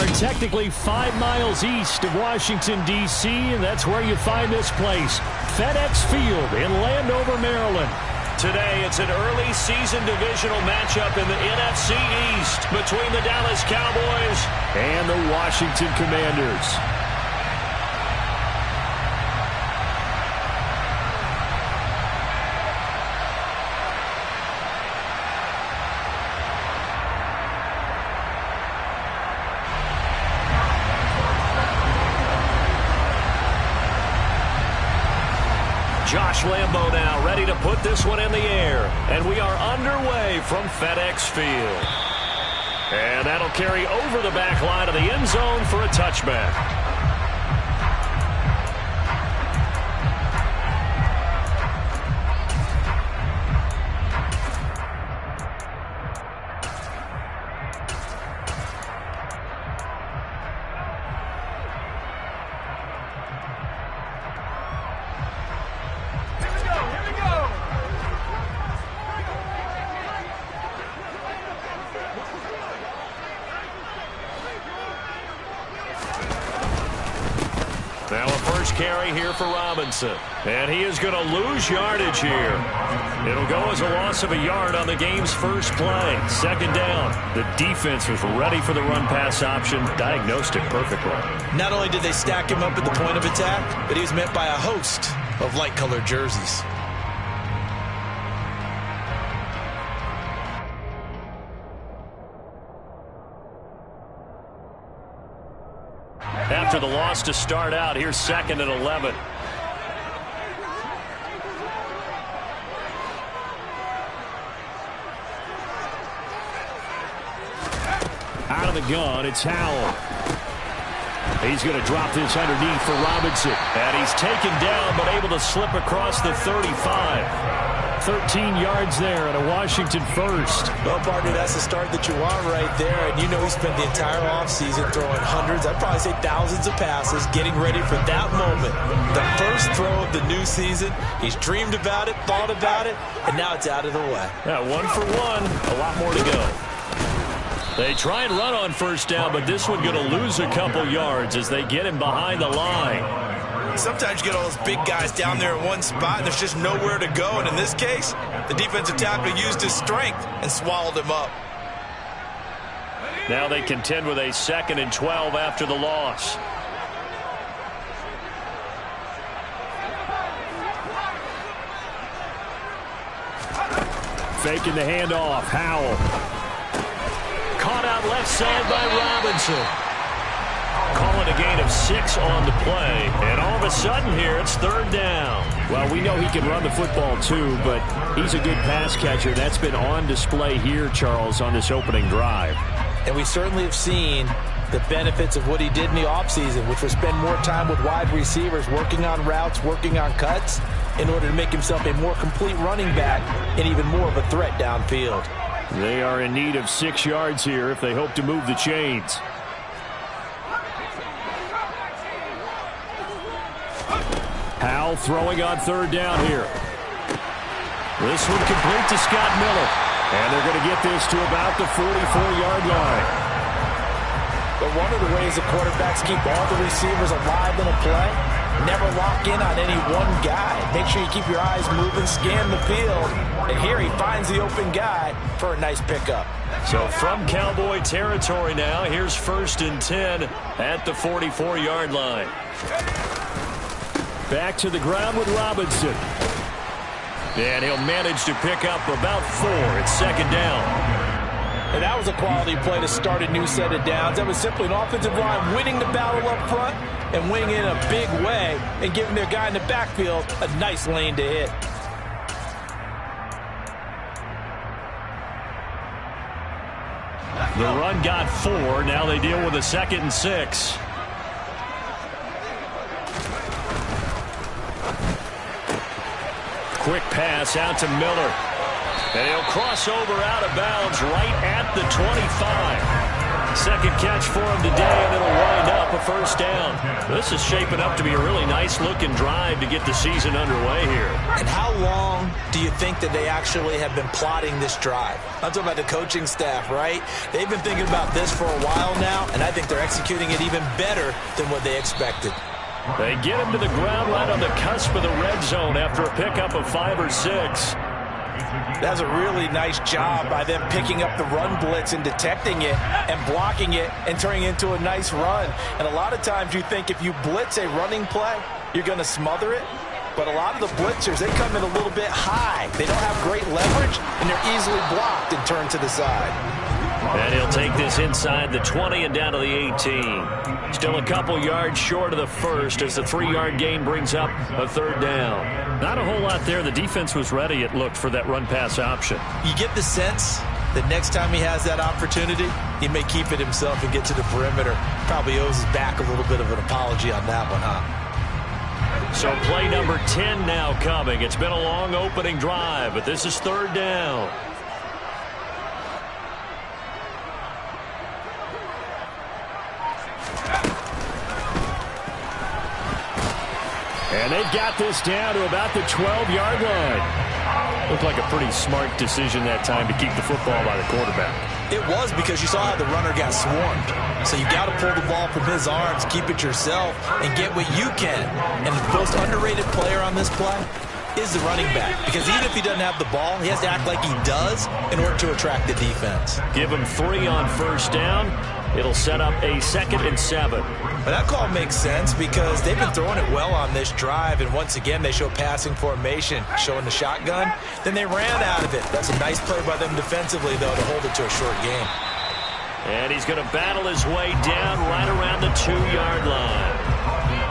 are technically 5 miles east of Washington, D.C., and that's where you find this place, FedEx Field in Landover, Maryland. Today, it's an early season divisional matchup in the NFC East between the Dallas Cowboys and the Washington Commanders. Josh Lambo now ready to put this one in the air. And we are underway from FedEx Field. And that'll carry over the back line of the end zone for a touchback. Now a first carry here for Robinson. And he is going to lose yardage here. It'll go as a loss of a yard on the game's first play. Second down. The defense was ready for the run-pass option. Diagnosed it perfectly. Not only did they stack him up at the point of attack, but he was met by a host of light-colored jerseys. After the loss to start out, here's 2nd and 11. Out of the gun, it's Howell. He's going to drop this underneath for Robinson. And he's taken down, but able to slip across the 35. 13 yards there and a Washington first. Well, partner, that's the start that you want right there. And you know he spent the entire offseason throwing hundreds, I'd probably say thousands of passes, getting ready for that moment. The first throw of the new season. He's dreamed about it, thought about it, and now it's out of the way. Yeah, 1 for 1. A lot more to go. They try and run on first down, but this one going to lose a couple yards as they get him behind the line. Sometimes you get all those big guys down there in one spot, and there's just nowhere to go. And in this case, the defensive tackle used his strength and swallowed him up. Now they contend with a 2nd and 12 after the loss. Faking the handoff. Howell. Caught out left side by Robinson. Calling a gain of 6 on the play. And all of a sudden here, it's 3rd down. Well, we know he can run the football too, but he's a good pass catcher. That's been on display here, Charles, on this opening drive. And we certainly have seen the benefits of what he did in the offseason, which was spend more time with wide receivers, working on routes, working on cuts, in order to make himself a more complete running back and even more of a threat downfield. They are in need of 6 yards here if they hope to move the chains. Howell throwing on 3rd down here. This one complete to Scott Miller. And they're going to get this to about the 44-yard line. But one of the ways the quarterbacks keep all the receivers alive in a play, never lock in on any one guy. Make sure you keep your eyes moving, scan the field. And here he finds the open guy for a nice pickup. So from Cowboy territory now, here's 1st and 10 at the 44-yard line. Back to the ground with Robinson. And he'll manage to pick up about 4. It's 2nd down. And that was a quality play to start a new set of downs. That was simply an offensive line winning the battle up front and winning in a big way and giving their guy in the backfield a nice lane to hit. The run got 4. Now they deal with a 2nd and 6. Quick pass out to Miller. And he'll cross over out of bounds right at the 25. Second catch for him today, and it'll wind up a first down. This is shaping up to be a really nice-looking drive to get the season underway here. And how long do you think that they actually have been plotting this drive? I'm talking about the coaching staff, right? They've been thinking about this for a while now, and I think they're executing it even better than what they expected. They get him to the ground right on the cusp of the red zone after a pickup of 5 or 6. That's a really nice job by them picking up the run blitz and detecting it and blocking it and turning it into a nice run. And a lot of times you think if you blitz a running play, you're going to smother it. But a lot of the blitzers, they come in a little bit high. They don't have great leverage, and they're easily blocked and turned to the side. And he'll take this inside the 20 and down to the 18. Still a couple yards short of the first as the 3-yard gain brings up a third down. Not a whole lot there. The defense was ready, it looked, for that run-pass option. You get the sense that next time he has that opportunity, he may keep it himself and get to the perimeter. Probably owes his back a little bit of an apology on that one, huh? So play number 10 now coming. It's been a long opening drive, but this is third down. And they've got this down to about the 12-yard line. Looked like a pretty smart decision that time to keep the football by the quarterback. It was, because you saw how the runner got swarmed. So you got to pull the ball from his arms, keep it yourself, and get what you can. And the most underrated player on this play is the running back. Because even if he doesn't have the ball, he has to act like he does in order to attract the defense. Give him 3 on first down. It'll set up a 2nd and 7. But that call makes sense because they've been throwing it well on this drive, and once again they show passing formation, showing the shotgun. Then they ran out of it. That's a nice play by them defensively, though, to hold it to a short game. And he's going to battle his way down right around the 2-yard line.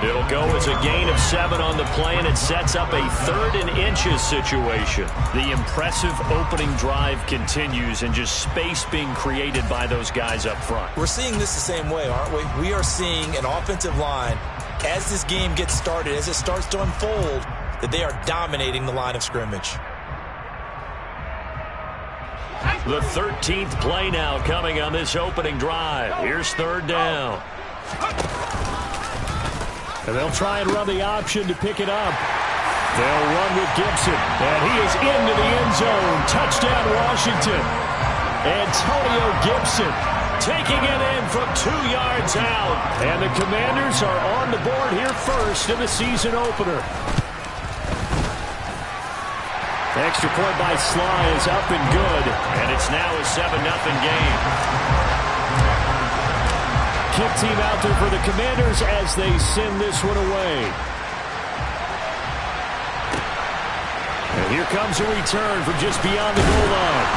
It'll go as a gain of 7 on the play, and it sets up a 3rd and inches situation. The impressive opening drive continues, and just space being created by those guys up front. We're seeing this the same way, aren't we? We are seeing an offensive line, as this game gets started, as it starts to unfold, that they are dominating the line of scrimmage. The 13th play now coming on this opening drive. Here's third down. And they'll try and run the option to pick it up. They'll run with Gibson. And he is into the end zone. Touchdown, Washington. Antonio Gibson taking it in from 2 yards out. And the Commanders are on the board here first in the season opener. Extra point by Sly is up and good. And it's now a 7-0 game. Kick team out there for the Commanders as they send this one away. And here comes a return from just beyond the goal line.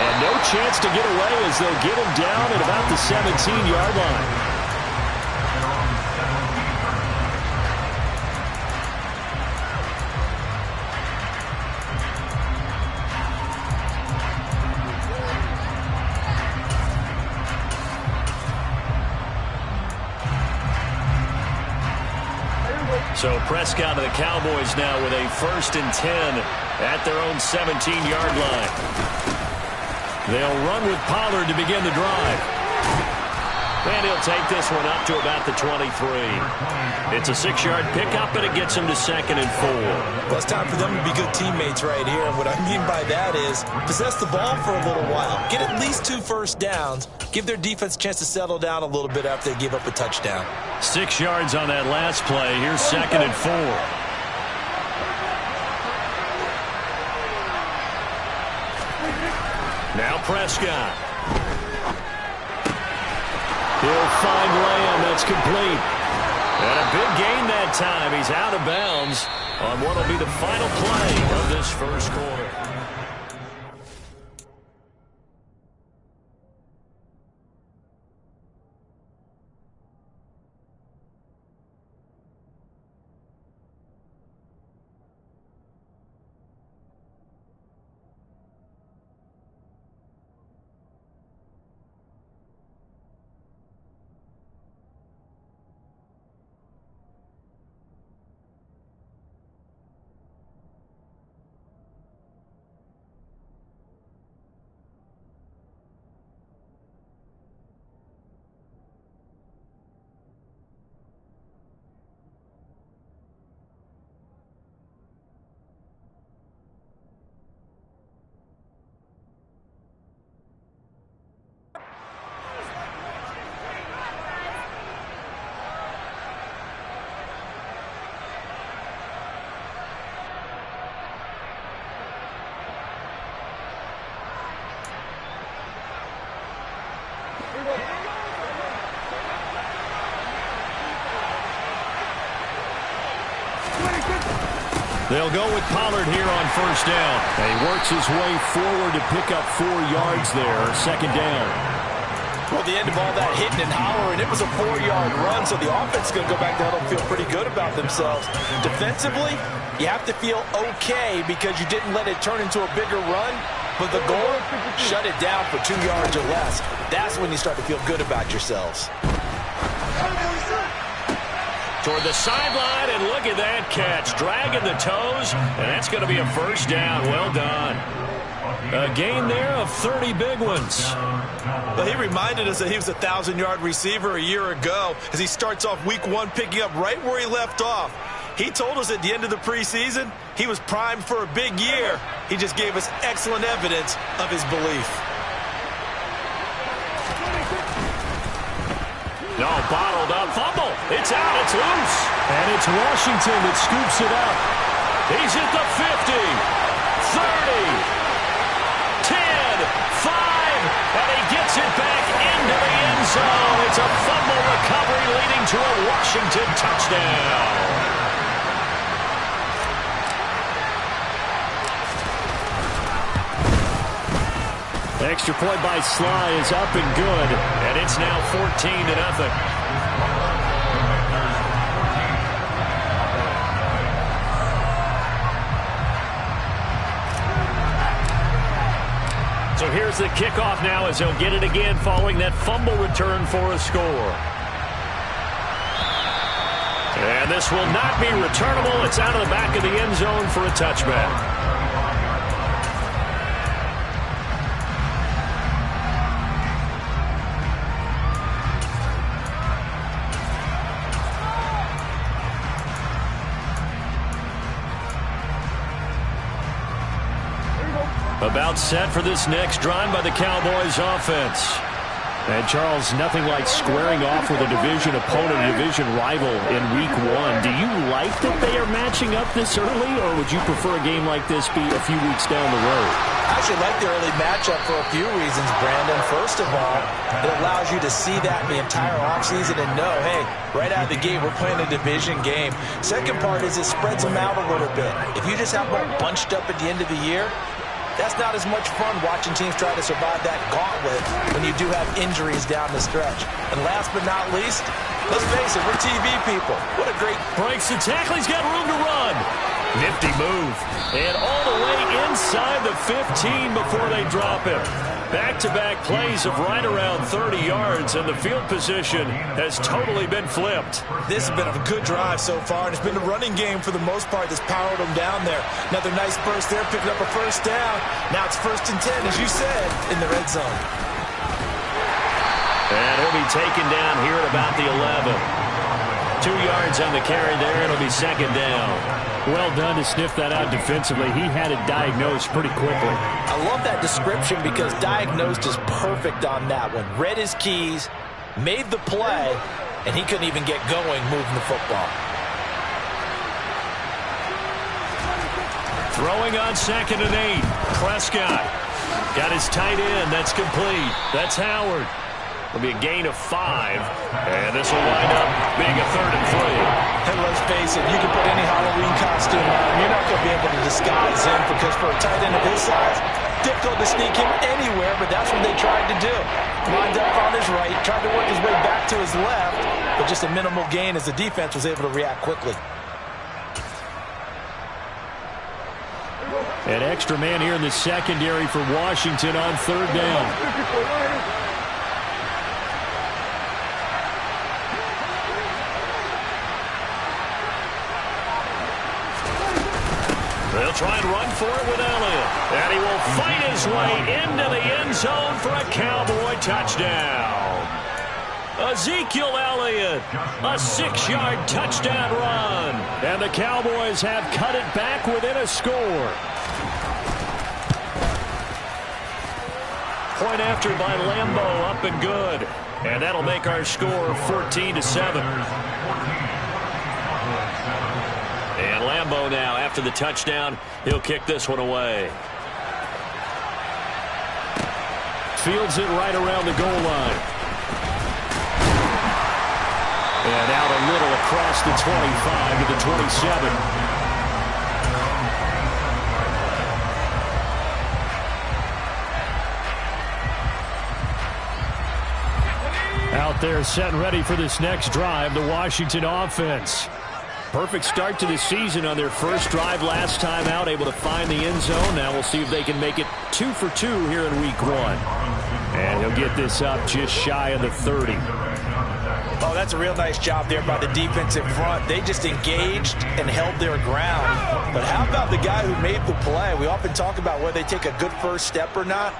And no chance to get away as they'll get him down at about the 17-yard line. So Prescott of the Cowboys now with a 1st and 10 at their own 17-yard line. They'll run with Pollard to begin the drive. And he'll take this one up to about the 23. It's a 6-yard pickup, and it gets him to 2nd and 4. Well, it's time for them to be good teammates right here. And what I mean by that is possess the ball for a little while. Get at least 2 first downs. Give their defense a chance to settle down a little bit after they give up a touchdown. 6 yards on that last play. Here's 2nd and 4. Now Prescott. He'll find Lamb. That's complete. And a big gain that time. He's out of bounds on what will be the final play of this first quarter. They'll go with Pollard here on first down. And he works his way forward to pick up 4 yards there, second down. Well, the end of all that hitting and hollering, it was a 4-yard run, so the offense is going to go back to huddle and feel pretty good about themselves. Defensively, you have to feel okay because you didn't let it turn into a bigger run, but the goal, shut it down for 2 yards or less. That's when you start to feel good about yourselves. Toward the sideline, and look at that catch. Dragging the toes, and that's going to be a first down. Well done. A gain there of 30 big ones. Well, he reminded us that he was a 1,000-yard receiver a year ago as he starts off week 1 picking up right where he left off. He told us at the end of the preseason he was primed for a big year. He just gave us excellent evidence of his belief. No, bottled up, fumble. It's out, it's loose. And it's Washington that scoops it up. He's at the 50, 30, 10, 5, and he gets it back into the end zone. It's a fumble recovery leading to a Washington touchdown. Extra point by Sly is up and good. And it's now 14-0. So here's the kickoff now as they'll get it again following that fumble return for a score. And this will not be returnable. It's out of the back of the end zone for a touchback. About set for this next drive by the Cowboys offense. And Charles, nothing like squaring off with a division opponent, a division rival in week 1. Do you like that they are matching up this early, or would you prefer a game like this be a few weeks down the road? I actually like the early matchup for a few reasons, Brandon. First of all, it allows you to see that the entire offseason and know, hey, right out of the gate, we're playing a division game. Second part is it spreads them out a little bit. If you just have them bunched up at the end of the year, that's not as much fun watching teams try to survive that gauntlet when you do have injuries down the stretch. And last but not least, let's face it, we're TV people. What a great... Breaks the tackle. He's got room to run. Nifty move. And all the way inside the 15 before they drop him. Back-to-back plays of right around 30 yards, and the field position has totally been flipped. This has been a good drive so far, and it's been the running game for the most part that's powered them down there. Another nice burst there, picking up a first down. Now it's 1st and 10, as you said, in the red zone. And he'll be taken down here at about the 11. 2 yards on the carry there. It'll be 2nd down. Well done to sniff that out defensively. He had it diagnosed pretty quickly. I love that description because diagnosed is perfect on that one. Read his keys, made the play, and he couldn't even get going moving the football. Throwing on 2nd and 8. Prescott got his tight end. That's complete. That's Howard. It'll be a gain of 5, and this will wind up being a 3rd and 3. And let's face it, you can put any Halloween costume on, you're not going to be able to disguise him because for a tight end of his size, difficult to sneak him anywhere, but that's what they tried to do. Lined up on his right, tried to work his way back to his left, but just a minimal gain as the defense was able to react quickly. An extra man here in the secondary for Washington on 3rd down. They'll try and run for it with Elliott. And he will fight his way into the end zone for a Cowboy touchdown. Ezekiel Elliott, a 6-yard touchdown run. And the Cowboys have cut it back within a score. Point after by Lambeau, up and good. And that'll make our score 14-7. And Lambeau now, after the touchdown, he'll kick this one away. Fields it right around the goal line. And out a little across the 25 to the 27. Out there set and ready for this next drive, the Washington offense. Perfect start to the season on their first drive last time out, able to find the end zone. Now we'll see if they can make it 2 for 2 here in week 1. And he'll get this up just shy of the 30. Oh, that's a real nice job there by the defensive front. They just engaged and held their ground. But how about the guy who made the play? We often talk about whether they take a good first step or not.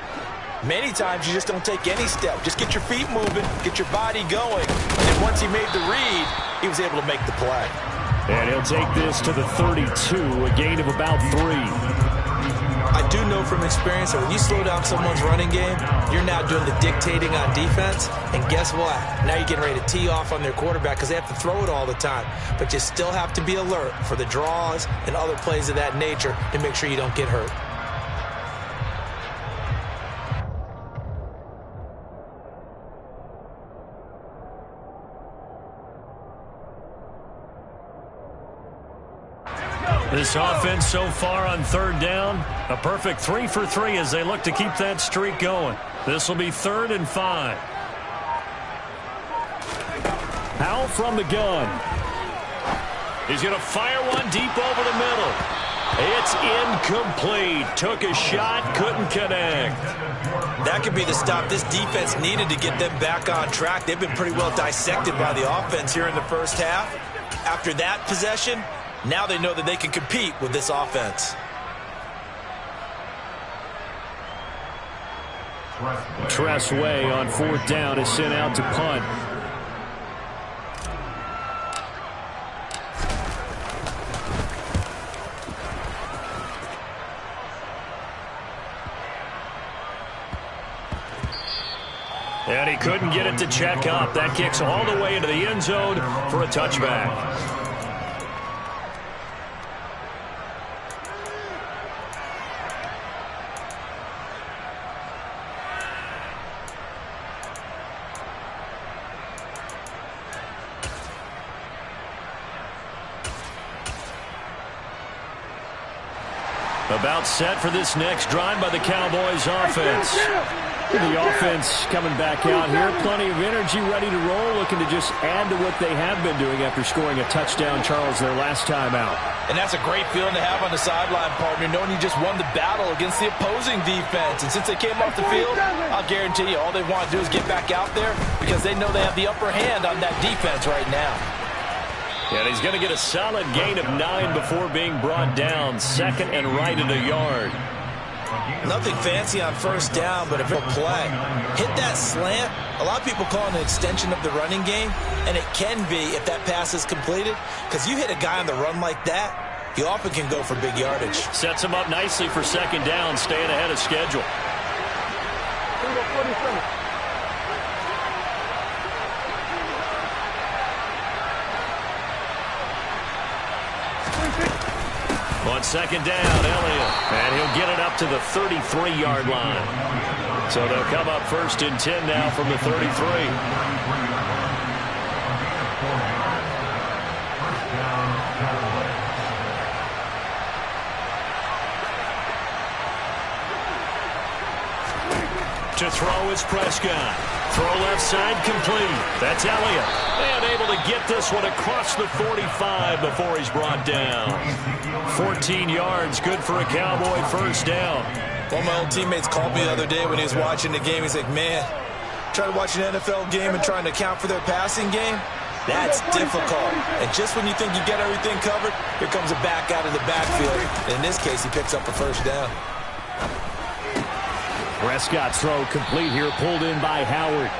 Many times you just don't take any step. Just get your feet moving, get your body going. And then once he made the read, he was able to make the play. And he'll take this to the 32, a gain of about 3. I do know from experience that when you slow down someone's running game, you're now doing the dictating on defense. And guess what? Now you're getting ready to tee off on their quarterback because they have to throw it all the time. But you still have to be alert for the draws and other plays of that nature to make sure you don't get hurt. This offense so far on third down, a perfect 3 for 3 as they look to keep that streak going. This will be 3rd and 5. Howell from the gun. He's going to fire one deep over the middle. It's incomplete. Took a shot, couldn't connect. That could be the stop this defense needed to get them back on track. They've been pretty well dissected by the offense here in the first half. After that possession, now they know that they can compete with this offense. Tressway on 4th down is sent out to punt. And he couldn't get it to check up. That kicks all the way into the end zone for a touchback. About set for this next drive by the Cowboys offense. The offense coming back out here. Plenty of energy, ready to roll, looking to just add to what they have been doing after scoring a touchdown, Charles, their last time out. And that's a great feeling to have on the sideline, partner, knowing you just won the battle against the opposing defense. And since they came off the field, I'll guarantee you all they want to do is get back out there because they know they have the upper hand on that defense right now. And he's going to get a solid gain of 9 before being brought down. 2nd and right at a yard. Nothing fancy on first down, but a real play. Hit that slant. A lot of people call it an extension of the running game, and it can be if that pass is completed, because you hit a guy on the run like that, you often can go for big yardage. Sets him up nicely for 2nd down, staying ahead of schedule. On 2nd down, Elliott. And he'll get it up to the 33-yard line. So they'll come up 1st and 10 now from the 33. To throw is Prescott. Throw left side complete. That's Elliott. And able to get this one across the 45 before he's brought down. 14 yards, good for a Cowboy first down. One of my old teammates called me the other day when he was watching the game. He's like, man, trying to watch an NFL game and trying to account for their passing game, that's difficult. And just when you think you get everything covered, here comes a back out of the backfield. And in this case, he picks up a first down. Prescott's throw complete here, pulled in by Howard.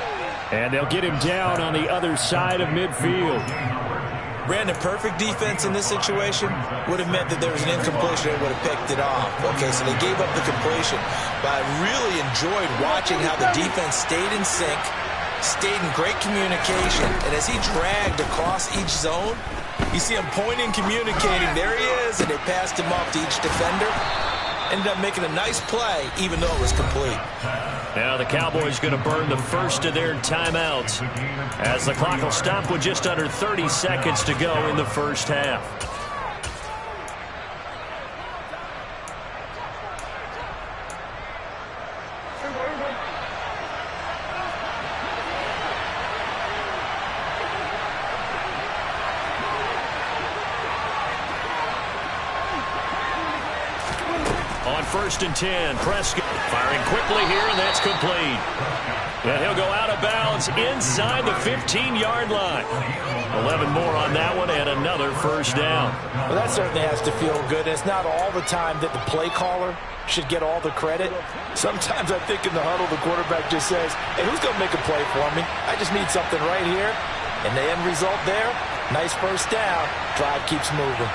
And they'll get him down on the other side of midfield. Brandon, perfect defense in this situation would have meant that there was an incompletion and would have picked it off. Okay, so they gave up the completion. But I really enjoyed watching how the defense stayed in sync, stayed in great communication. And as he dragged across each zone, you see him pointing, communicating. There he is, and they passed him off to each defender. Ended up making a nice play, even though it was complete. Now the Cowboys going to burn the first of their timeouts as the clock will stop with just under 30 seconds to go in the first half. first and 10. Prescott firing quickly here, and that's complete. And he'll go out of bounds inside the 15-yard line. 11 more on that one, and another first down. Well, that certainly has to feel good. It's not all the time that the play caller should get all the credit. Sometimes I think in the huddle, the quarterback just says, hey, who's going to make a play for me? I just need something right here. And the end result there, nice first down. Drive keeps moving.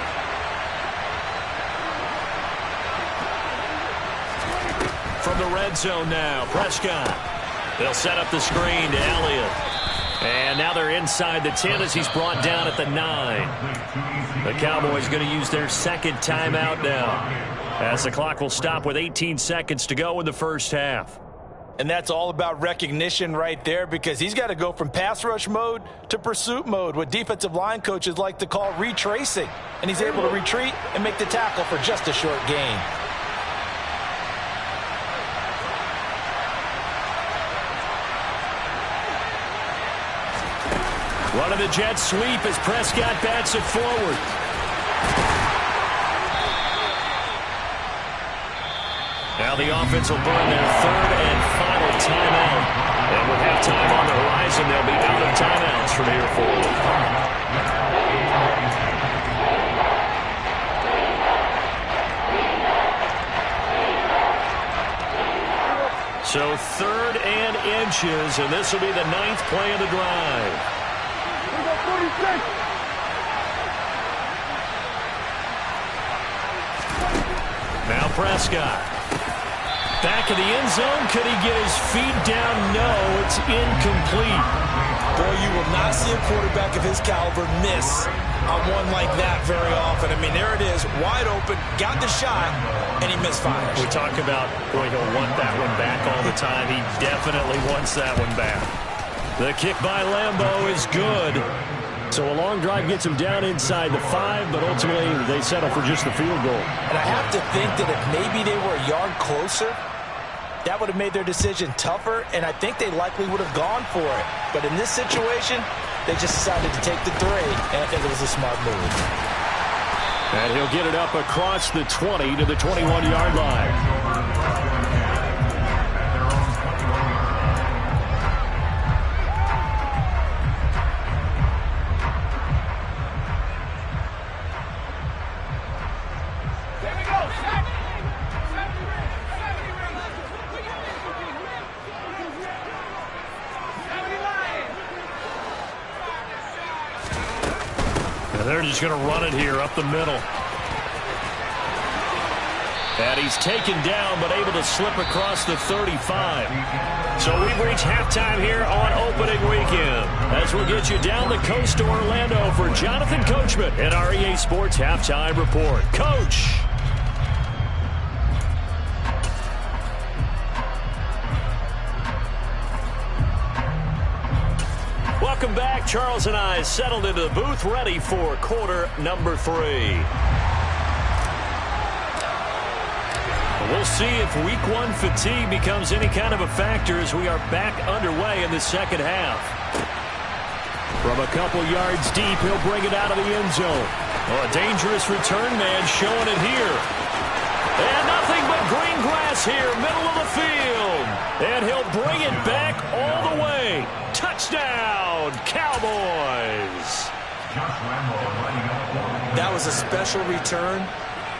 From the red zone now, Prescott. They'll set up the screen to Elliott. And now they're inside the 10 as he's brought down at the 9. The Cowboys going to use their second timeout now, as the clock will stop with 18 seconds to go in the first half. And that's all about recognition right there, because he's got to go from pass rush mode to pursuit mode, what defensive line coaches like to call retracing. And he's able to retreat and make the tackle for just a short gain. Running the jet sweep as Prescott bats it forward. Now the offense will burn their third and final timeout. And with halftime on the horizon, they'll be out of timeouts from here forward. So 3rd and inches, and this will be the 9th play of the drive. Now Prescott. Back of the end zone. Could he get his feet down? No, it's incomplete. Boy, you will not see a quarterback of his caliber miss on one like that very often. I mean, there it is, wide open, got the shot, and he misfires. We talk about going to want that one back all the time. He definitely wants that one back. The kick by Lambeau is good. So a long drive gets him down inside the 5, but ultimately they settle for just the field goal. And I have to think that if maybe they were a yard closer, that would have made their decision tougher, and I think they likely would have gone for it. But in this situation, they just decided to take the 3, and I think it was a smart move. And he'll get it up across the 20 to the 21-yard line. They're just going to run it here up the middle. And he's taken down, but able to slip across the 35. So we've reached halftime here on opening weekend, as we'll get you down the coast to Orlando for Jonathan Coachman and our EA Sports Halftime Report. Coach! Welcome back. Charles and I settled into the booth, ready for quarter number 3. We'll see if Week 1 fatigue becomes any kind of a factor as we are back underway in the second half. From a couple yards deep, he'll bring it out of the end zone. Oh, a dangerous return man showing it here. And nothing but green grass here, middle of the field. And he'll bring it back all the way. Touchdown, Cowboys. That was a special return,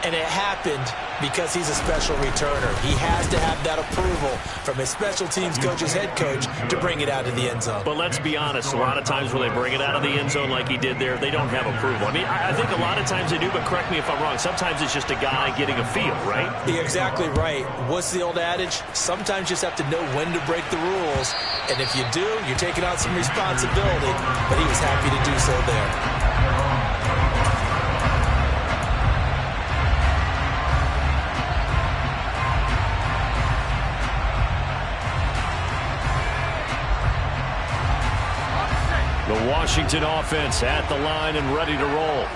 and it happened because he's a special returner. He has to have that approval from his special teams coach's head coach to bring it out of the end zone. But let's be honest, a lot of times when they bring it out of the end zone like he did there, they don't have approval. I mean, I think a lot of times they do, but correct me if I'm wrong. Sometimes it's just a guy getting a feel, right? You're exactly right. What's the old adage? Sometimes you just have to know when to break the rules. And if you do, you're taking on some responsibility. But he was happy to do so there. The Washington offense at the line and ready to roll.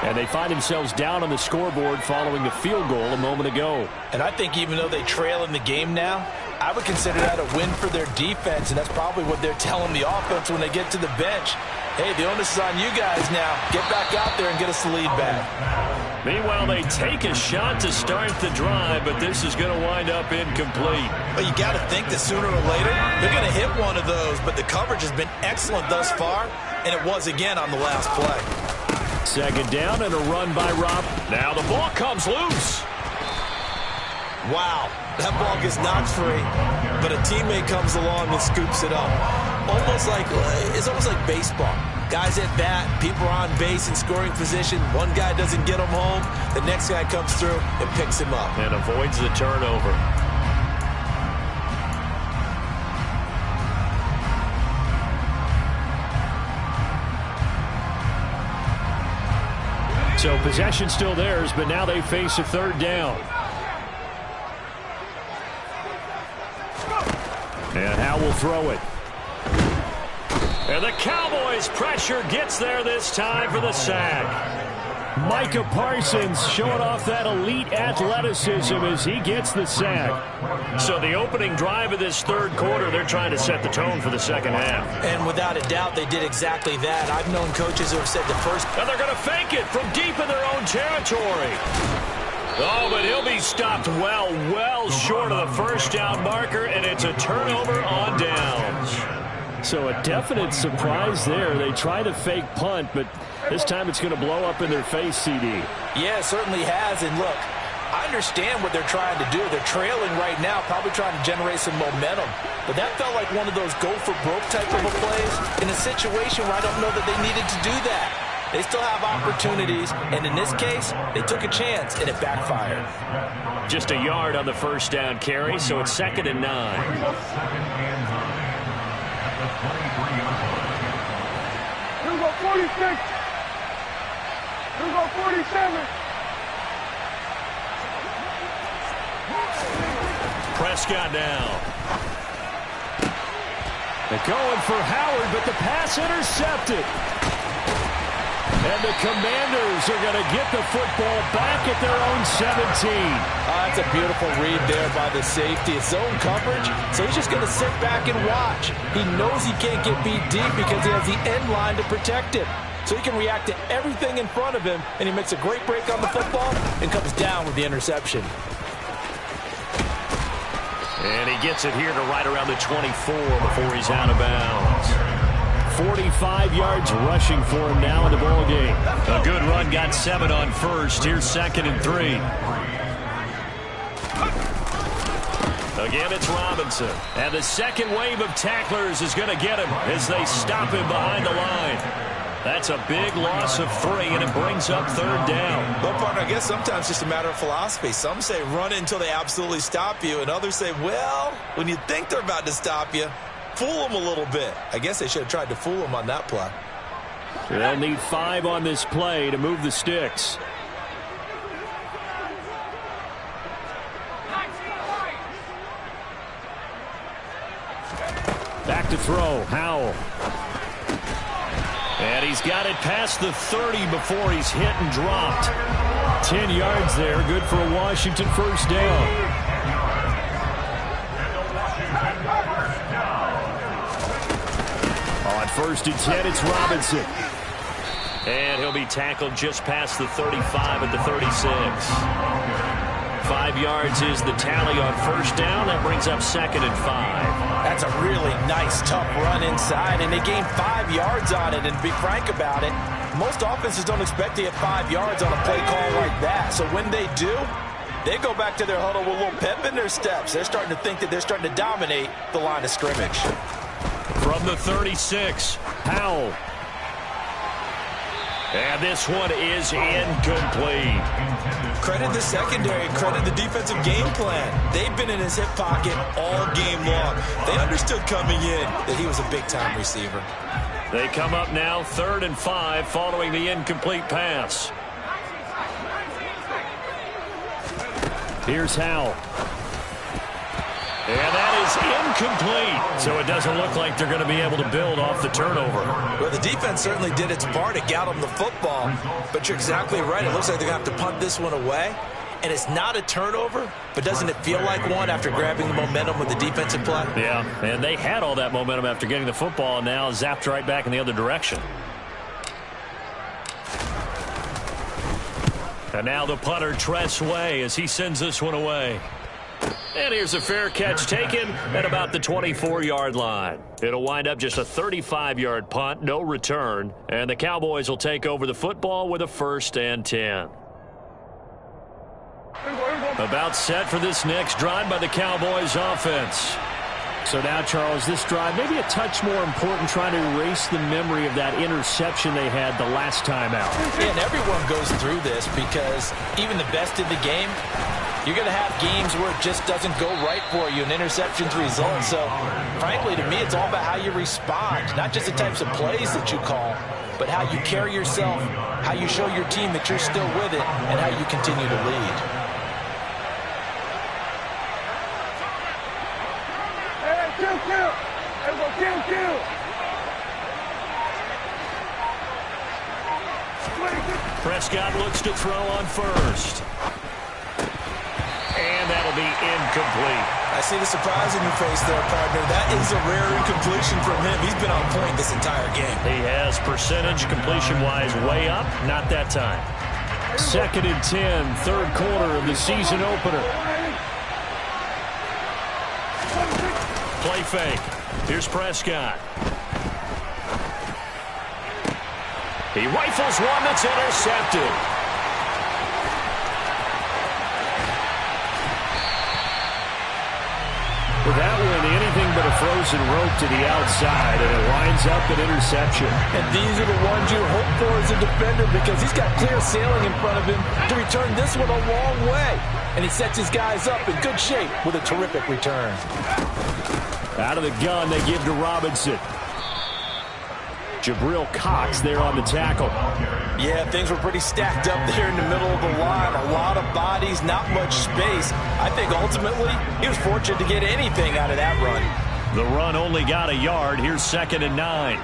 And they find themselves down on the scoreboard following the field goal a moment ago. And I think even though they trail in the game now, I would consider that a win for their defense, and that's probably what they're telling the offense when they get to the bench. Hey, the onus is on you guys now. Get back out there and get us the lead back. Meanwhile, they take a shot to start the drive, but this is going to wind up incomplete. Well, you got to think that sooner or later they're going to hit one of those, but the coverage has been excellent thus far, and it was again on the last play. Second down and a run by Rob. Now the ball comes loose. Wow, that ball gets knocked free, but a teammate comes along and scoops it up. It's almost like baseball. Guys at bat, people are on base in scoring position. One guy doesn't get him home. The next guy comes through and picks him up. And avoids the turnover. So possession still theirs, but now they face a third down. And Howe will throw it. And the Cowboys' pressure gets there this time for the sack. Micah Parsons showing off that elite athleticism as he gets the sack. So the opening drive of this third quarter, they're trying to set the tone for the second half. And without a doubt, they did exactly that. I've known coaches who have said the first... And they're going to fake it from deep in their own territory. Oh, but he'll be stopped well short of the first down marker, and it's a turnover on downs. So a definite surprise there. They try to fake punt, but this time it's going to blow up in their face, CD. Yeah, it certainly has. And look, I understand what they're trying to do. They're trailing right now, probably trying to generate some momentum. But that felt like one of those go-for-broke type of a plays in a situation where I don't know that they needed to do that. They still have opportunities, and in this case, they took a chance, and it backfired. Just a yard on the first down carry, so it's 2nd and 9. Here we go, 46. Here we go, 47. Prescott now. They're going for Howard, but the pass intercepted. And the Commanders are going to get the football back at their own 17. That's a beautiful read there by the safety. It's zone coverage, so he's just going to sit back and watch. He knows he can't get beat deep because he has the end line to protect him. So he can react to everything in front of him, and he makes a great break on the football and comes down with the interception. And he gets it here to right around the 24 before he's out of bounds. 45 yards rushing for him now in the ball game. A good run, got 7 on first. Here's 2nd and 3. Again, it's Robinson. And the second wave of tacklers is going to get him as they stop him behind the line. That's a big loss of 3, and it brings up 3rd down. Well, partner, I guess sometimes it's just a matter of philosophy. Some say run until they absolutely stop you, and others say, well, when you think they're about to stop you, fool them a little bit. I guess they should have tried to fool them on that play. They'll need 5 on this play to move the sticks. Back to throw, Howell. And he's got it past the 30 before he's hit and dropped. 10 yards there, good for a Washington first down. On 1st and 10, it's Robinson. And he'll be tackled just past the 35 at the 36. 5 yards is the tally on first down. That brings up 2nd and 5. That's a really nice, tough run inside, and they gained 5 yards on it. And to be frank about it, most offenses don't expect to get 5 yards on a play call like that. So when they do, they go back to their huddle with a little pep in their steps. They're starting to think that they're starting to dominate the line of scrimmage. From the 36, Powell. And this one is incomplete. Credit the secondary, credit the defensive game plan. They've been in his hip pocket all game long. They understood coming in that he was a big-time receiver. They come up now 3rd and 5 following the incomplete pass. Here's Howell. And that is incomplete. So it doesn't look like they're going to be able to build off the turnover. Well, the defense certainly did its part to get them the football. But you're exactly right. It looks like they're going to have to punt this one away. And it's not a turnover, but doesn't it feel like one after grabbing the momentum with the defensive play? Yeah, and they had all that momentum after getting the football, and now zapped right back in the other direction. And now the punter Tress Way as he sends this one away. And here's a fair catch taken at about the 24-yard line. It'll wind up just a 35-yard punt, no return. And the Cowboys will take over the football with a 1st and 10. About set for this next drive by the Cowboys offense. So now, Charles, this drive maybe a touch more important, trying to erase the memory of that interception they had the last time out. Yeah, and everyone goes through this because even the best in the game, you're going to have games where it just doesn't go right for you and interceptions result. So, frankly, to me, it's all about how you respond, not just the types of plays that you call, but how you carry yourself, how you show your team that you're still with it, and how you continue to lead. Kill. Prescott looks to throw on first. And that'll be incomplete. I see the surprise in your face there, partner. That is a rare incompletion from him. He's been on point this entire game. He has percentage completion-wise way up. Not that time. 2nd and 10, third quarter of the season opener. Play fake. Here's Prescott. He rifles one that's intercepted. With that one, anything but a frozen rope to the outside, and it winds up an interception. And these are the ones you hope for as a defender because he's got clear sailing in front of him to return this one a long way. And he sets his guys up in good shape with a terrific return. Out of the gun, they give to Robinson. Jabril Cox there on the tackle. Yeah, things were pretty stacked up there in the middle of the line. A lot of bodies, not much space. I think ultimately he was fortunate to get anything out of that run. The run only got a yard. Here's 2nd and 9.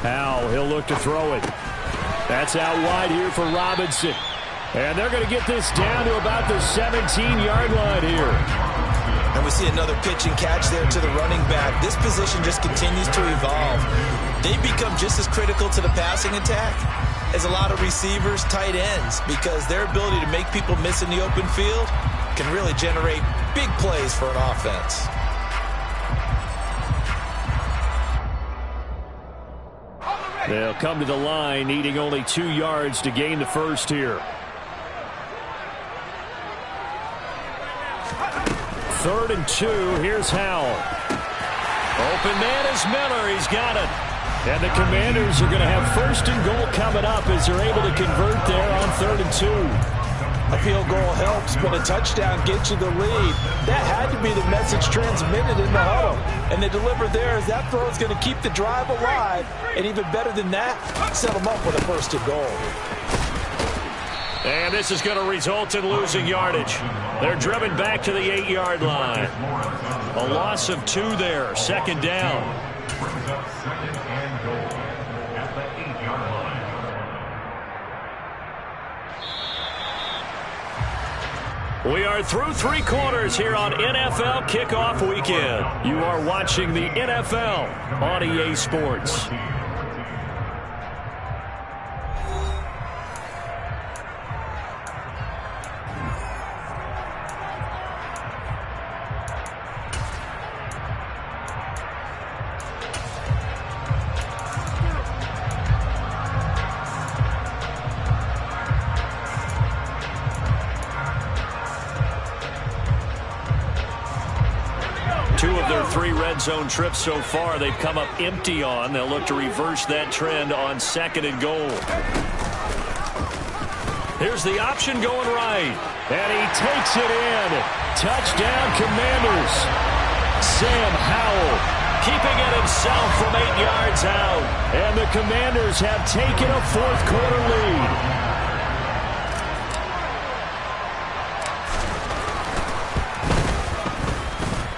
Howell, he'll look to throw it. That's out wide here for Robinson. And they're going to get this down to about the 17-yard line here. And we see another pitch and catch there to the running back. This position just continues to evolve. They become just as critical to the passing attack as a lot of receivers, tight ends, because their ability to make people miss in the open field can really generate big plays for an offense. They'll come to the line, needing only 2 yards to gain the first here. 3rd and 2. Here's Howell. Open man is Miller. He's got it. And the Commanders are going to have 1st and goal coming up as they're able to convert there on 3rd and 2. A field goal helps, but a touchdown gets you the lead. That had to be the message transmitted in the huddle. And they deliver there as that throw is going to keep the drive alive. And even better than that, set them up with a 1st and goal. And this is going to result in losing yardage. They're driven back to the 8-yard line. A loss of 2 there. 2nd down. We are through 3 quarters here on NFL Kickoff Weekend. You are watching the NFL on EA Sports. Zone trips so far they've come up empty on. They'll look to reverse that trend on 2nd and goal. Here's the option going right, and he takes it in. Touchdown Commanders. Sam Howell keeping it himself from 8 yards out, and the Commanders have taken a 4th quarter lead.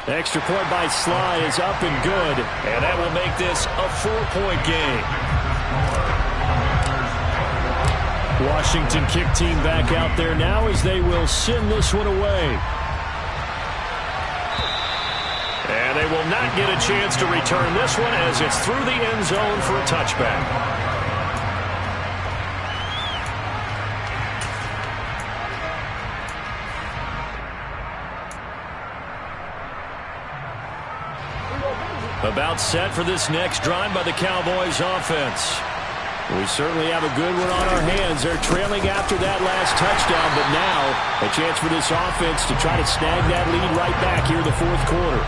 Extra point by Sly is up and good. And that will make this a 4-point game. Washington kick team back out there now as they will send this one away. And they will not get a chance to return this one as it's through the end zone for a touchback. About set for this next drive by the Cowboys offense. We certainly have a good one on our hands. They're trailing after that last touchdown, but now a chance for this offense to try to snag that lead right back here in the fourth quarter.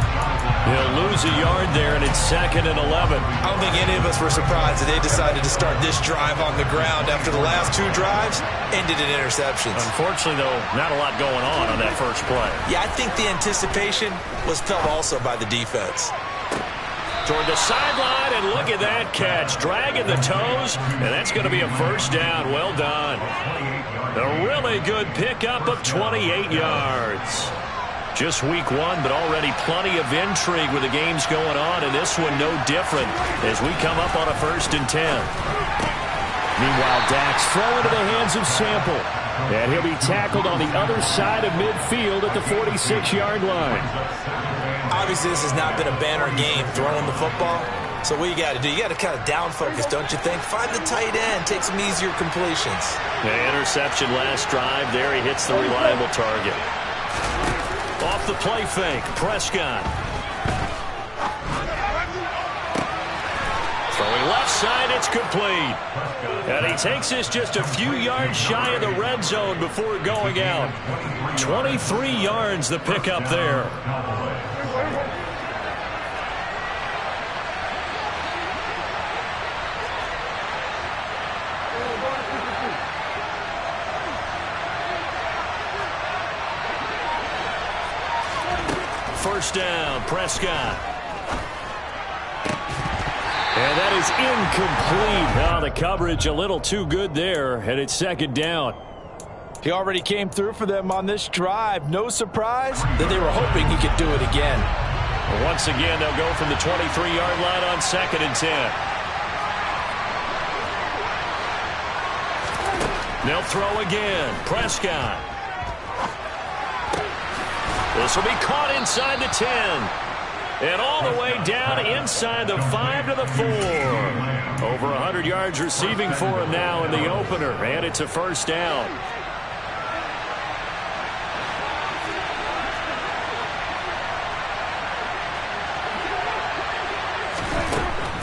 He'll lose a yard there, and it's 2nd and 11. I don't think any of us were surprised that they decided to start this drive on the ground after the last 2 drives ended in interceptions. Unfortunately, though, not a lot going on that first play. Yeah, I think the anticipation was felt also by the defense. Toward the sideline, and look at that catch. Dragging the toes, and that's going to be a first down. Well done. A really good pickup of 28 yards. Just week 1, but already plenty of intrigue with the games going on, and this one no different as we come up on a 1st and 10. Meanwhile, Dak's throw into the hands of Sample, and he'll be tackled on the other side of midfield at the 46-yard line. Obviously, this has not been a banner game throwing the football. So what you got to do, you got to kind of down focus, don't you think? Find the tight end, take some easier completions. The interception last drive there. He hits the reliable target. Off the play fake, Prescott. Throwing left side, it's complete. And he takes this just a few yards shy of the red zone before going out. 23 yards the pickup there. First down, Prescott. And that is incomplete. Now the coverage a little too good there, and it's 2nd down. He already came through for them on this drive. No surprise that they were hoping he could do it again. Once again, they'll go from the 23-yard line on 2nd and 10. They'll throw again. Prescott. This will be caught inside the 10. And all the way down inside the 5 to the 4. Over 100 yards receiving for him now in the opener. And it's a first down.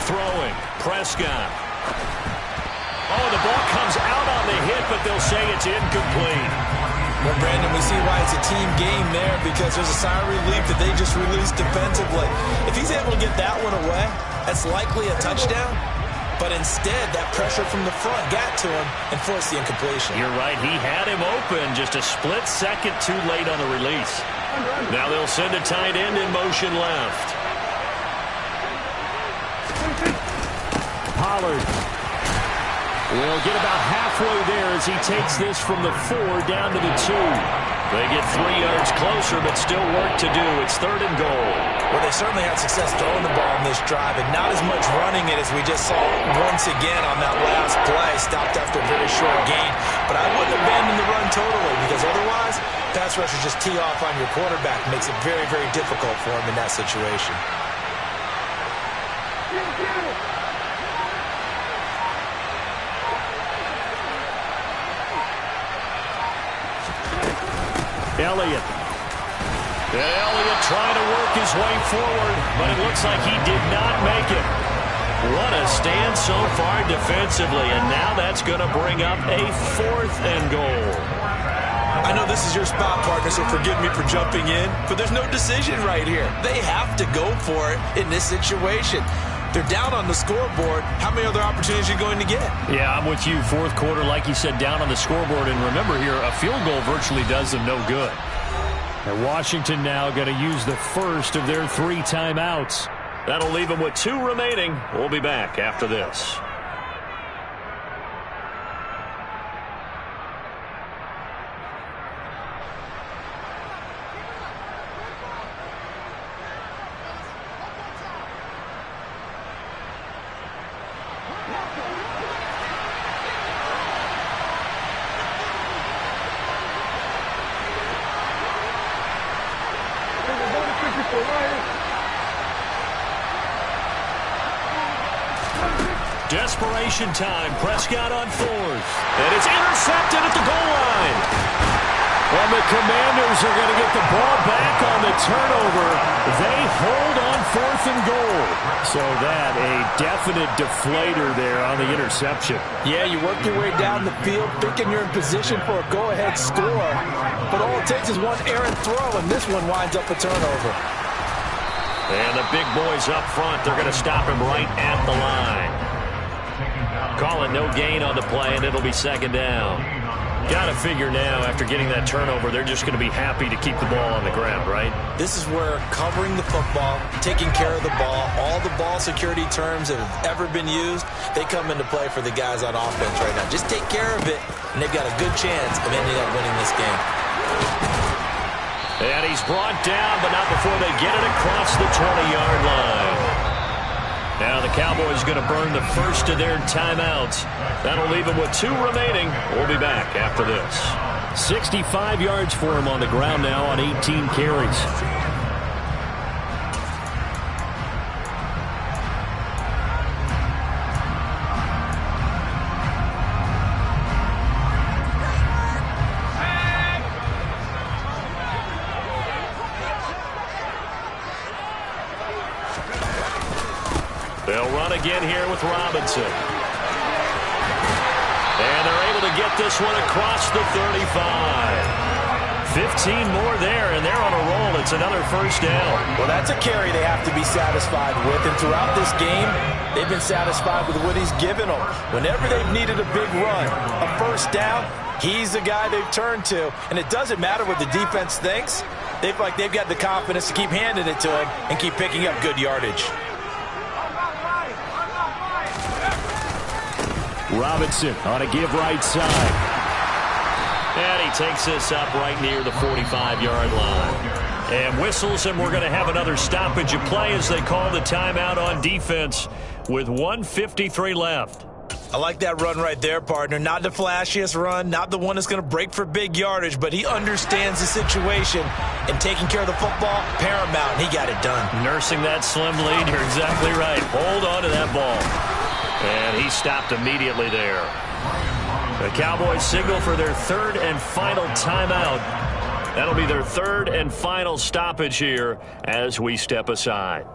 Throwing. Prescott. Oh, the ball comes out on the hit, but they'll say it's incomplete. Well, Brandon, we see why it's a team game there because there's a sigh of relief that they just released defensively. If he's able to get that one away, that's likely a touchdown. But instead, that pressure from the front got to him and forced the incompletion. You're right. He had him open just a split second too late on the release. Now they'll send a tight end in motion left. Pollard will get about halfway there as he takes this from the 4 down to the 2. They get 3 yards closer, but still work to do. It's 3rd and goal. Well, they certainly had success throwing the ball in this drive, and not as much running it as we just saw once again on that last play. Stopped after a very short gain. But I wouldn't abandon the run totally, because otherwise, pass rushers just tee off on your quarterback. Makes it very, very difficult for him in that situation. Elliott. And Elliott trying to work his way forward, but it looks like he did not make it. What a stand so far defensively, and now that's going to bring up a 4th and goal. I know this is your spot, partner, so forgive me for jumping in, but there's no decision right here. They have to go for it in this situation. They're down on the scoreboard. How many other opportunities are you going to get? Yeah, I'm with you. 4th quarter, like you said, down on the scoreboard. And remember here, a field goal virtually does them no good. And Washington now going to use the first of their 3 timeouts. That'll leave them with 2 remaining. We'll be back after this. Desperation time. Prescott on 4th. And it's intercepted at the goal line. And the Commanders are going to get the ball back on the turnover. They hold on 4th and goal. So that, a definite deflator there on the interception. Yeah, you work your way down the field thinking you're in position for a go-ahead score. But all it takes is one errant throw, and this one winds up a turnover. And the big boys up front, they're going to stop him right at the line. Call it no gain on the play, and it'll be second down. Got to figure now, after getting that turnover, they're just going to be happy to keep the ball on the ground, right? This is where covering the football, taking care of the ball, all the ball security terms that have ever been used, they come into play for the guys on offense right now. Just take care of it, and they've got a good chance of ending up winning this game. And he's brought down, but not before they get it across the 20-yard line. Now the Cowboys going to burn the first of their timeouts. That'll leave them with 2 remaining. We'll be back after this. 65 yards for him on the ground now on 18 carries. They'll run again here with Robinson. And they're able to get this one across the 35. 15 more there, and they're on a roll. It's another first down. Well, that's a carry they have to be satisfied with. And throughout this game, they've been satisfied with what he's given them. Whenever they've needed a big run, a first down, he's the guy they've turned to. And it doesn't matter what the defense thinks. They feel like they've got the confidence to keep handing it to him and keep picking up good yardage. Robinson on a give right side. And he takes this up right near the 45-yard line. And whistles, and we're going to have another stoppage of play as they call the timeout on defense with 1:53 left. I like that run right there, partner. Not the flashiest run, not the one that's going to break for big yardage, but he understands the situation, and taking care of the football, paramount, and he got it done. Nursing that slim lead, you're exactly right. Hold on to that ball. And he stopped immediately there. The Cowboys signal for their 3rd and final timeout. That'll be their 3rd and final stoppage here as we step aside.